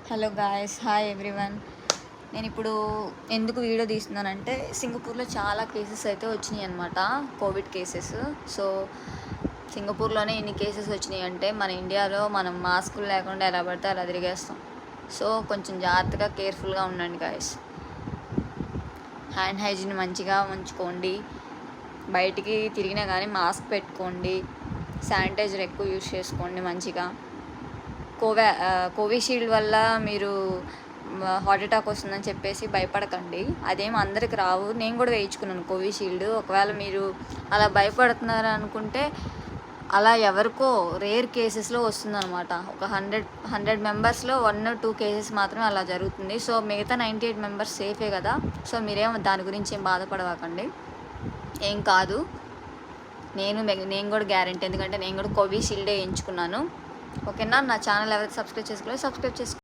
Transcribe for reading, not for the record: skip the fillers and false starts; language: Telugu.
Hello guys, hi everyone. నేను ఇప్పుడు ఎందుకు వీడియో తీస్తున్నానంటే సింగపూర్లో చాలా కేసెస్ అయితే వచ్చినాయి అనమాట, కోవిడ్ కేసెస్. సో సింగపూర్లోనే ఇన్ని కేసెస్ వచ్చినాయి అంటే మన ఇండియాలో మనం మాస్కులు లేకుండా ఎలా పడితే అలా తిరిగేస్తాం. సో కొంచెం జాగ్రత్తగా కేర్ఫుల్గా ఉండండి గాయస్. హ్యాండ్ హైజీన్ మంచిగా ఉంచుకోండి. బయటికి తిరిగినా కానీ మాస్క్ పెట్టుకోండి. శానిటైజర్ ఎక్కువ యూజ్ చేసుకోండి మంచిగా. కోవిషీల్డ్ వల్ల మీరు హార్ట్ అటాక్ వస్తుందని చెప్పేసి భయపడకండి. అదేం అందరికి రావు. నేను కూడా వేయించుకున్నాను కోవిషీల్డ్. ఒకవేళ మీరు అలా భయపడుతున్నారు అనుకుంటే అలా ఎవరికో రేర్ కేసెస్లో వస్తుందన్నమాట. ఒక 100 మెంబర్స్లో 1 or 2 కేసెస్ మాత్రమే అలా జరుగుతుంది. సో మిగతా 98 మెంబర్స్ సేఫే కదా. సో మీరేం దాని గురించి ఏం బాధపడవకండి, ఏం కాదు. నేను కూడా గ్యారెంటీ, ఎందుకంటే నేను కూడా కోవిషీల్డే ఎంచుకున్నాను. ఓకేనా. నా ఛానల్ ఎవరైతే సబ్స్క్రైబ్ చేసుకోవాలో సబ్స్క్రైబ్ చేసుకోండి.